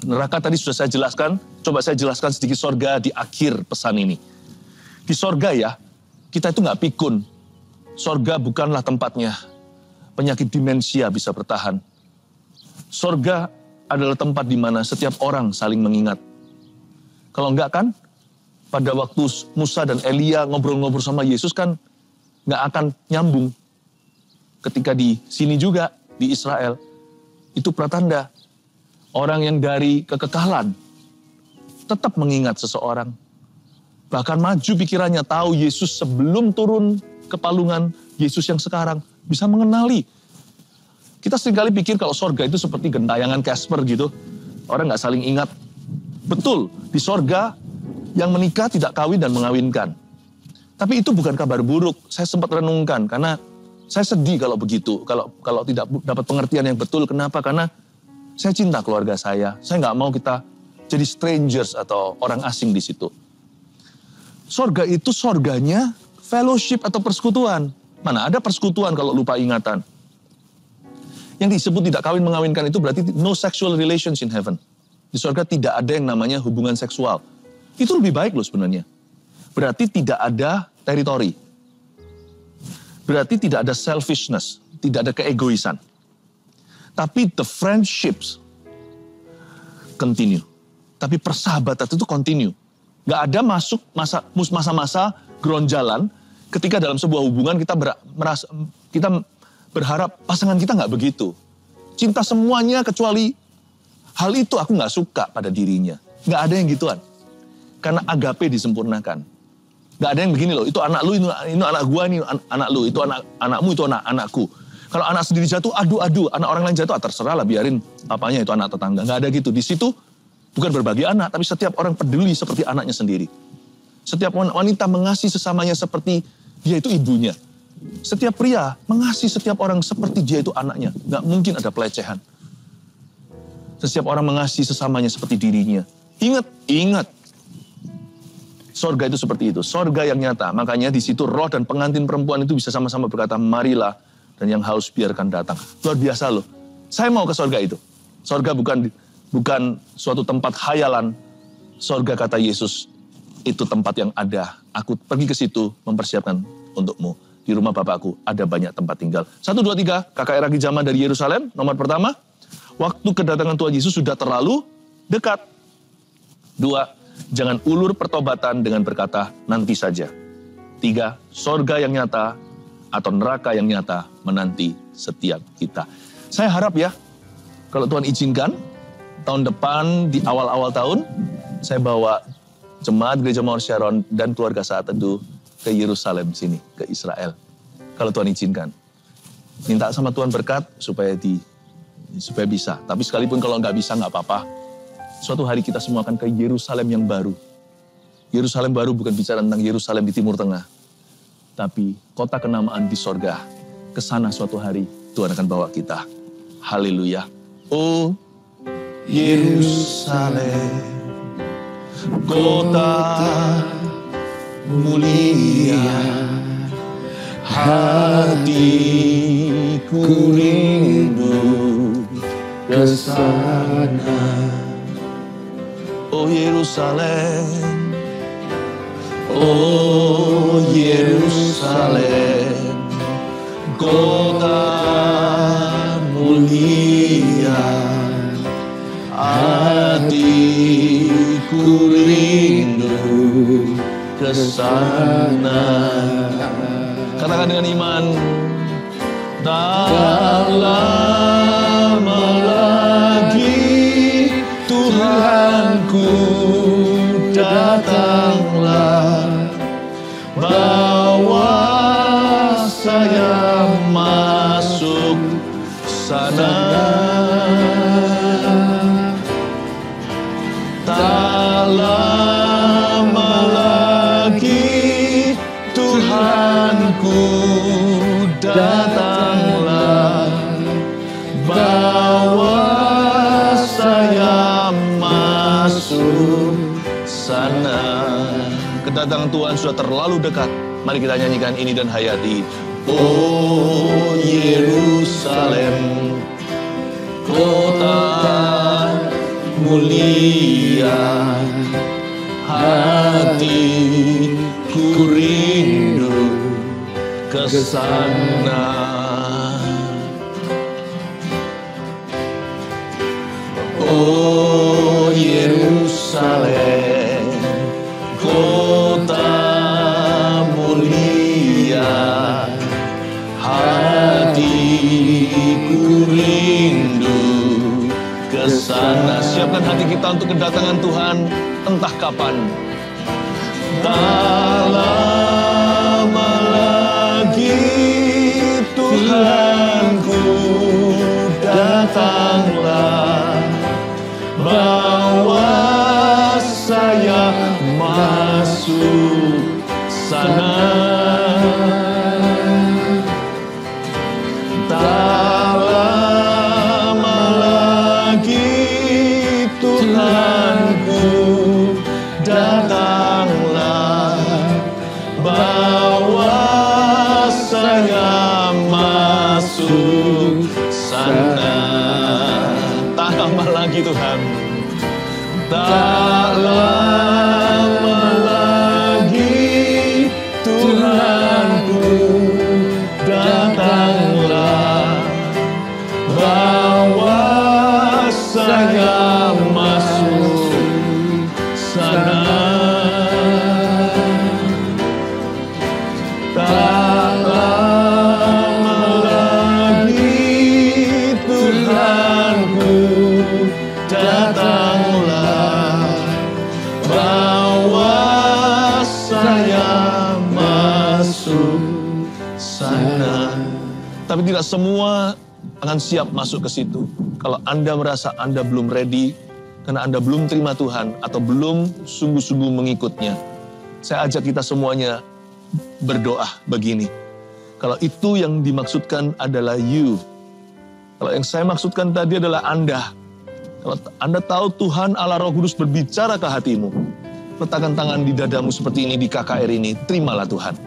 Neraka tadi sudah saya jelaskan, coba saya jelaskan sedikit sorga di akhir pesan ini. Di sorga ya, kita itu nggak pikun. Sorga bukanlah tempatnya penyakit demensia bisa bertahan. Sorga adalah tempat di mana setiap orang saling mengingat. Kalau enggak kan, pada waktu Musa dan Elia ngobrol-ngobrol sama Yesus kan nggak akan nyambung. Ketika di sini juga, di Israel, itu pratanda. Orang yang dari kekekalan tetap mengingat seseorang. Bahkan maju pikirannya, tahu Yesus sebelum turun ke palungan, Yesus yang sekarang bisa mengenali. Kita seringkali pikir kalau sorga itu seperti gentayangan Casper gitu. Orang nggak saling ingat. Betul, di sorga yang menikah tidak kawin dan mengawinkan. Tapi itu bukan kabar buruk. Saya sempat renungkan karena saya sedih kalau begitu. Kalau tidak dapat pengertian yang betul. Kenapa? Karena saya cinta keluarga saya. Saya nggak mau kita jadi strangers atau orang asing di situ. Sorga itu sorganya fellowship atau persekutuan. Mana ada persekutuan kalau lupa ingatan. Yang disebut tidak kawin mengawinkan itu berarti no sexual relations in heaven. Di sorga tidak ada yang namanya hubungan seksual. Itu lebih baik loh sebenarnya. Berarti tidak ada teritori. Berarti tidak ada selfishness. Tidak ada keegoisan. Tapi the friendships continue. Tapi persahabatan itu continue. Gak ada masuk masa-masa geronjalan ketika dalam sebuah hubungan kita berharap pasangan kita gak begitu. Cinta semuanya kecuali Hal itu aku gak suka pada dirinya. Gak ada yang gituan. Karena agape disempurnakan. Gak ada yang begini loh, itu anak lu, ini anak gua, ini anak lu, itu anakmu, itu anakku. Kalau anak sendiri jatuh, aduh, anak orang lain jatuh, terserah lah, biarin apanya itu anak tetangga. Gak ada gitu. Di situ bukan berbagi anak, tapi setiap orang peduli seperti anaknya sendiri. Setiap wanita mengasihi sesamanya seperti dia itu ibunya. Setiap pria mengasihi setiap orang seperti dia itu anaknya. Gak mungkin ada pelecehan. Setiap orang mengasihi sesamanya seperti dirinya. Ingat. Sorga itu seperti itu. Sorga yang nyata. Makanya di situ roh dan pengantin perempuan itu bisa sama-sama berkata, marilah. Dan yang haus biarkan datang. Luar biasa loh. Saya mau ke sorga itu. Sorga bukan suatu tempat khayalan. Sorga kata Yesus, itu tempat yang ada. Aku pergi ke situ mempersiapkan untukmu. Di rumah Bapakku ada banyak tempat tinggal. 1, 2, 3, KKR Ragi Jama dari Yerusalem. Nomor pertama, waktu kedatangan Tuhan Yesus sudah terlalu dekat. 2, jangan ulur pertobatan dengan berkata nanti saja. 3, sorga yang nyata atau neraka yang nyata menanti setiap kita. Saya harap ya, kalau Tuhan izinkan, tahun depan di awal-awal tahun, saya bawa jemaat Gereja Mawar Sharon dan keluarga Saat Teduh ke Yerusalem sini, ke Israel. Kalau Tuhan izinkan. Minta sama Tuhan berkat supaya bisa. Tapi sekalipun kalau nggak bisa nggak apa-apa. Suatu hari kita semua akan ke Yerusalem yang baru. Yerusalem baru bukan bicara tentang Yerusalem di Timur Tengah. Tapi kota kenamaan di sorga. Kesana suatu hari Tuhan akan bawa kita. Haleluya. Oh Yerusalem, kota mulia, hatiku rindu ke sana. Oh Yerusalem, oh Yerusalem, kota mulia, hatiku rindu ke sana. Katakan dengan iman. Tak lama lagi Tuhanku datanglah, bawa saya masuk sana. Tak lama lagi Tuhanku datanglah, bawa saya masuk sana. Kedatangan Tuhan sudah terlalu dekat. Mari kita nyanyikan ini dan hayati. Oh Yerusalem, kota mulia, hatiku rindu ke sana. Oh Yerusalem, kota mulia, hatiku rindu ke sana. Siapkan hati kita untuk kedatangan Tuhan entah kapan. Tak lama lagi Tuhanku datanglah, bawa saya masuk sana. Tak lama lagi Tuhanku datanglah, bawa saya masuk sana. Tak lama lagi Tuhan, tak lama lagi Tuhanku datanglah, bawa saya masuk sana. Tak lama lagi Tuhanku datanglah, sana. Tapi tidak semua akan siap masuk ke situ. Kalau Anda merasa Anda belum ready, karena Anda belum terima Tuhan, atau belum sungguh-sungguh mengikutnya, saya ajak kita semuanya berdoa begini. Kalau itu yang dimaksudkan adalah you, kalau yang saya maksudkan tadi adalah Anda, kalau Anda tahu Tuhan Allah Roh Kudus berbicara ke hatimu, letakkan tangan di dadamu seperti ini di KKR ini, terimalah Tuhan.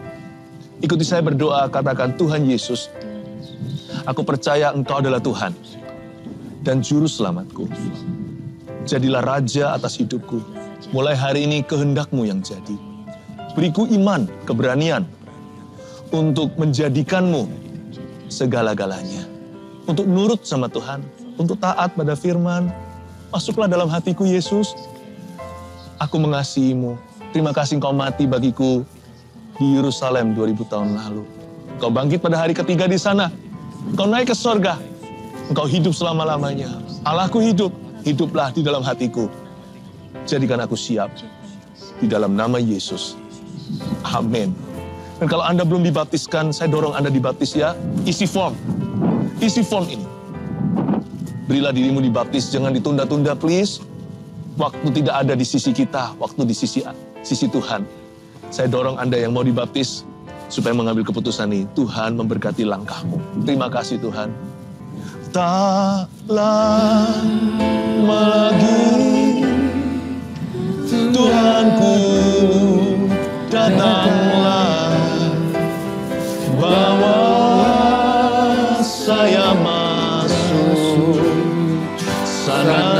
Ikuti saya berdoa, katakan, Tuhan Yesus, aku percaya Engkau adalah Tuhan dan Juru Selamatku. Jadilah Raja atas hidupku. Mulai hari ini kehendak-Mu yang jadi. Beriku iman, keberanian untuk menjadikan-Mu segala-galanya. Untuk nurut sama Tuhan, untuk taat pada firman. Masuklah dalam hatiku Yesus. Aku mengasihi-Mu. Terima kasih Engkau mati bagiku di Yerusalem 2000 tahun lalu. Engkau bangkit pada hari ketiga di sana. Engkau naik ke sorga. Engkau hidup selama-lamanya. Allahku hidup. Hiduplah di dalam hatiku. Jadikan aku siap. Di dalam nama Yesus. Amin. Dan kalau Anda belum dibaptiskan, saya dorong Anda dibaptis ya. Isi form. Isi form ini. Berilah dirimu dibaptis. Jangan ditunda-tunda please. Waktu tidak ada di sisi kita. Waktu di sisi Tuhan. Saya dorong Anda yang mau dibaptis. Supaya mengambil keputusan ini. Tuhan memberkati langkahmu. Terima kasih Tuhan. Tak lama lagi Tuhanku datanglah, bawa saya masuk sana.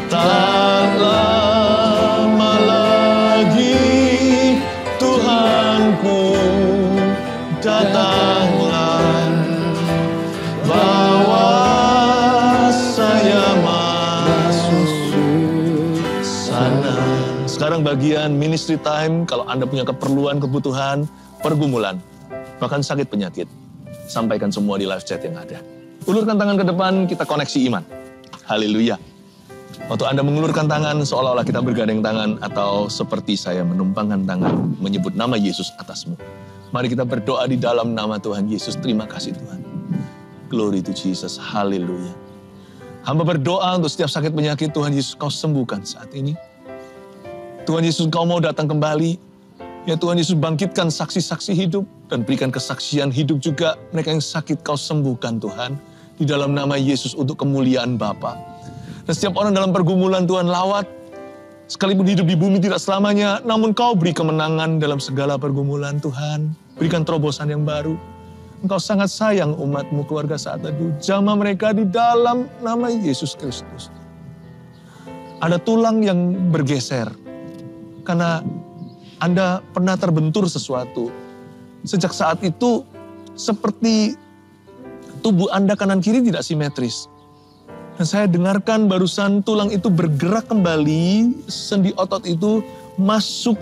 Tak lama lagi Tuhanku datanglah, bawa saya masuk sana. Sekarang bagian ministry time, kalau Anda punya keperluan, kebutuhan, pergumulan, bahkan sakit penyakit, sampaikan semua di live chat yang ada. Ulurkan tangan ke depan, kita koneksi iman. Haleluya. Waktu Anda mengulurkan tangan, seolah-olah kita bergandeng tangan, atau seperti saya menumpangkan tangan, menyebut nama Yesus atasmu. Mari kita berdoa di dalam nama Tuhan Yesus. Terima kasih Tuhan. Glory to Jesus. Haleluya. Hamba berdoa untuk setiap sakit penyakit, Tuhan Yesus Kau sembuhkan saat ini. Tuhan Yesus Kau mau datang kembali. Ya Tuhan Yesus bangkitkan saksi-saksi hidup. Dan berikan kesaksian hidup juga. Mereka yang sakit Kau sembuhkan Tuhan. Di dalam nama Yesus untuk kemuliaan Bapa. Dan setiap orang dalam pergumulan Tuhan lawat. Sekalipun hidup di bumi tidak selamanya. Namun Kau beri kemenangan dalam segala pergumulan Tuhan. Berikan terobosan yang baru. Engkau sangat sayang umat-Mu, keluarga saat teduh. Jamah mereka di dalam nama Yesus Kristus. Ada tulang yang bergeser. Karena Anda pernah terbentur sesuatu. Sejak saat itu, seperti tubuh Anda kanan kiri tidak simetris. Dan saya dengarkan barusan tulang itu bergerak kembali, sendi otot itu masuk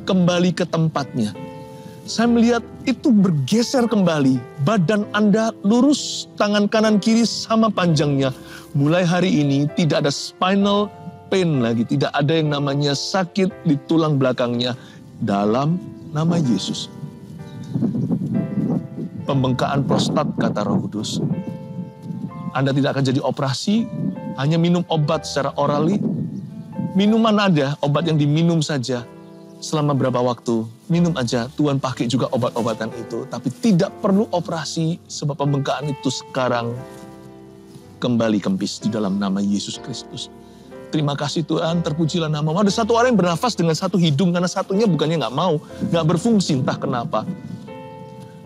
kembali ke tempatnya. Saya melihat itu bergeser kembali. Badan Anda lurus, tangan kanan kiri sama panjangnya. Mulai hari ini tidak ada spinal pain lagi. Tidak ada yang namanya sakit di tulang belakangnya. Dalam nama Yesus. Pembengkakan prostat kata Roh Kudus. Anda tidak akan jadi operasi, hanya minum obat secara orally. Minuman ada, obat yang diminum saja. Selama berapa waktu, minum aja, Tuhan pakai juga obat-obatan itu. Tapi tidak perlu operasi, sebab pembengkakan itu sekarang kembali kempis di dalam nama Yesus Kristus. Terima kasih Tuhan, terpujilah nama-Mu. Ada satu orang yang bernafas dengan satu hidung, karena satunya bukannya nggak mau, nggak berfungsi, entah kenapa.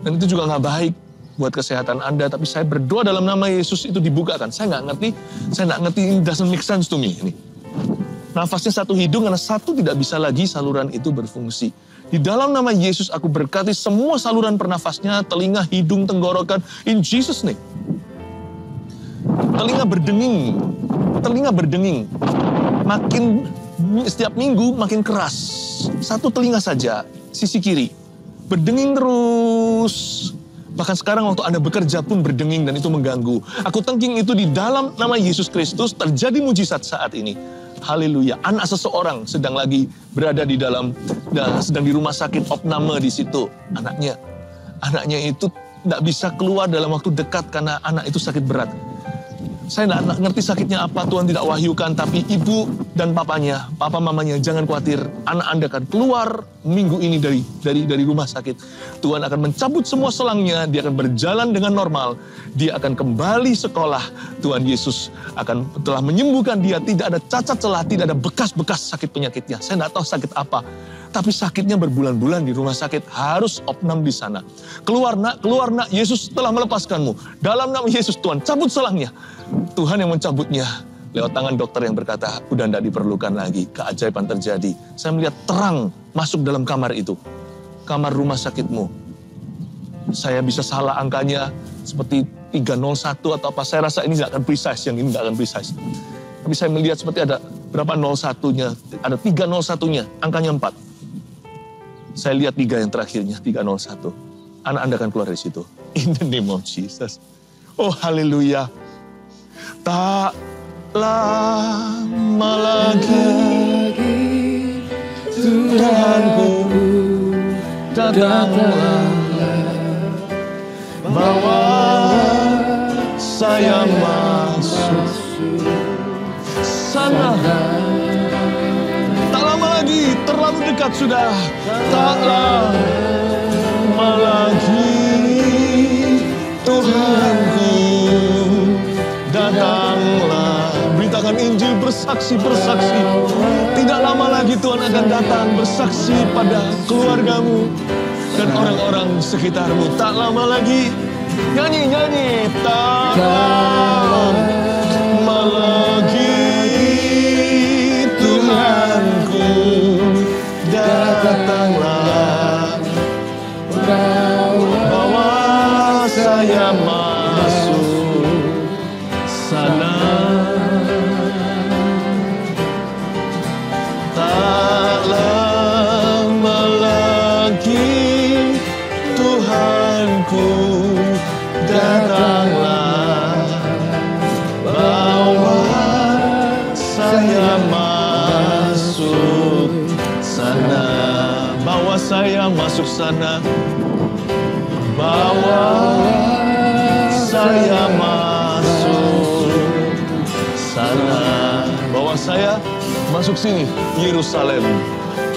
Dan itu juga nggak baik buat kesehatan Anda, tapi saya berdoa dalam nama Yesus itu dibukakan. Saya nggak ngerti, it doesn't make sense to me. Ini. Nafasnya satu hidung, karena satu tidak bisa lagi saluran itu berfungsi. Di dalam nama Yesus aku berkati semua saluran pernafasnya, telinga, hidung, tenggorokan, in Jesus name. Telinga berdenging. Makin setiap minggu makin keras. Satu telinga saja, sisi kiri. Berdenging terus. Bahkan sekarang waktu Anda bekerja pun berdenging dan itu mengganggu. Aku tengking itu di dalam nama Yesus Kristus, terjadi mujizat saat ini. Haleluya. Anak seseorang sedang lagi berada di dalam sedang di rumah sakit opname di situ. Anaknya itu tidak bisa keluar dalam waktu dekat karena anak itu sakit berat. Saya tidak ngerti sakitnya apa, Tuhan tidak wahyukan, tapi ibu dan papanya, papa mamanya, jangan khawatir, anak Anda akan keluar minggu ini dari rumah sakit. Tuhan akan mencabut semua selangnya, dia akan berjalan dengan normal, dia akan kembali sekolah. Tuhan Yesus telah menyembuhkan dia, tidak ada cacat celah, tidak ada bekas-bekas sakit penyakitnya. Saya tidak tahu sakit apa, tapi sakitnya berbulan-bulan di rumah sakit, harus opnam di sana. Keluar nak, Yesus telah melepaskanmu. Dalam nama Yesus Tuhan, cabut selangnya. Tuhan yang mencabutnya lewat tangan dokter yang berkata, udah tidak diperlukan lagi. Keajaiban terjadi. Saya melihat terang masuk dalam kamar itu. Kamar rumah sakitmu. Saya bisa salah angkanya seperti 301 atau apa. Saya rasa ini tidak akan precise, yang ini tidak akan precise. Tapi saya melihat seperti ada berapa 01-nya. Ada 301-nya, angkanya 4. Saya lihat 3 yang terakhirnya, 301. Anak Anda akan keluar dari situ. In the name of Jesus. Oh haleluya. Tak lama lagi Tuhanku datanglah, bawa saya masuk sana. Tak lama lagi, terlalu dekat sudah. Tak lama lagi Tuhanku datanglah. Beritakan Injil, bersaksi. Tidak lama lagi Tuhan akan datang bersaksi pada keluargamu dan orang-orang sekitarmu. Tak lama lagi. Nyanyi. Tak lama lagi Tuhanku datanglah, bawa saya masuk sana. Tak lama lagi Tuhanku datanglah, bawa saya masuk sana. Bawa saya masuk sana. Bawa saya masuk sana. Bawa saya masuk sini, Yerusalem.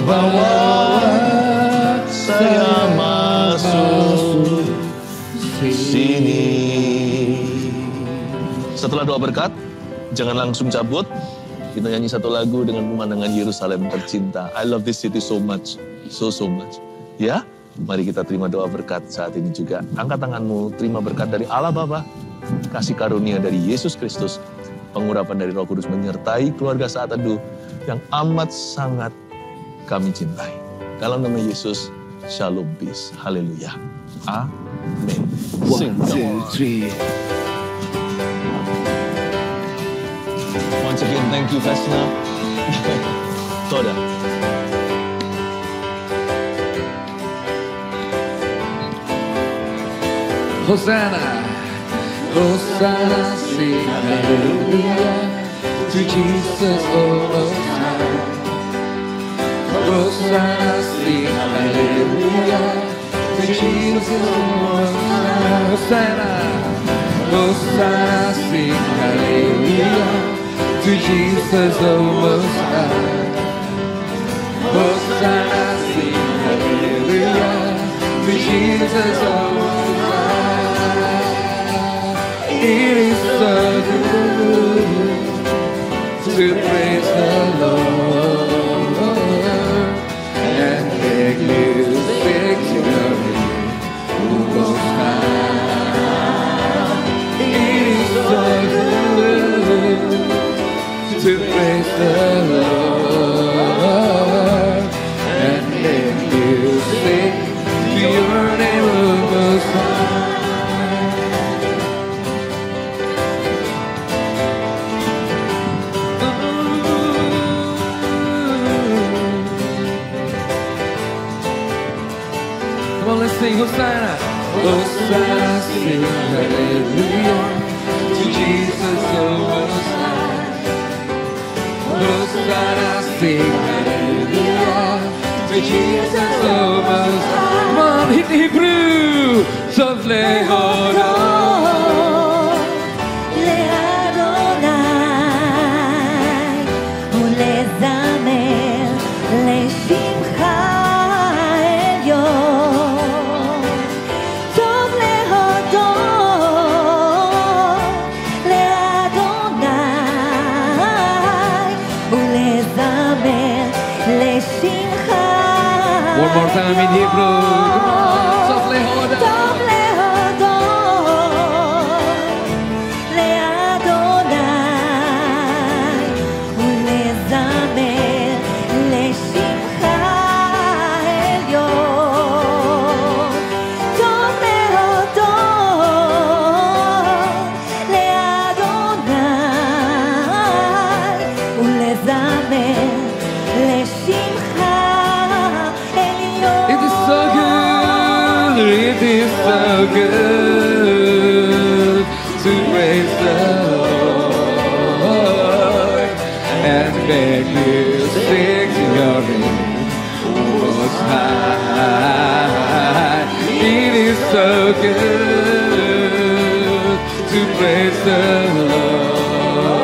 Bawa saya masuk sini. Setelah doa berkat, jangan langsung cabut. Kita nyanyi satu lagu dengan pemandangan Yerusalem tercinta. I love this city so much, so much. Ya, mari kita terima doa berkat saat ini juga. Angkat tanganmu, terima berkat dari Allah Bapa, kasih karunia dari Yesus Kristus, pengurapan dari Roh Kudus menyertai keluarga saat teduh yang amat sangat kami cintai. Dalam nama Yesus, Shalom, peace, haleluya, amin. 1, 2, 3. Once again, thank you, Vesna. Toda. Hosanna, Hosanna, sing hallelujah to Jesus, oh Most High. Hosanna, sing hallelujah to Jesus, oh Most High. Hosanna, Hosanna, sing hallelujah to Jesus, oh Most High. Hosanna, sing hallelujah to Jesus, oh Most High. It is so good to praise the Lord and make music to Him who Most High. It is so good to praise the Lord and make music to your name, O Most High. Come on, let's sing Hosanna. Hosanna, sing hallelujah to Jesus, O Most High. Hosanna, sing hallelujah with Jesus almost. Man hit Hebrew, so one more time in Hebrew. Come on, it is so good to praise the Lord and make music to your name most high. It is so good to praise the Lord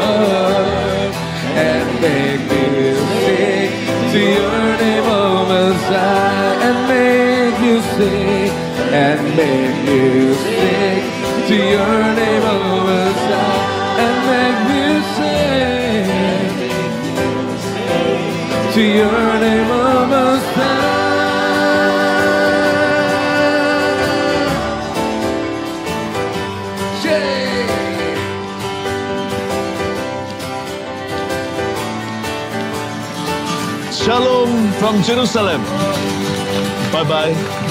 and make music to your name most high, and make music and make music to your name, O Messiah, and make music to your name, O Messiah. Shalom from Jerusalem. Bye-bye.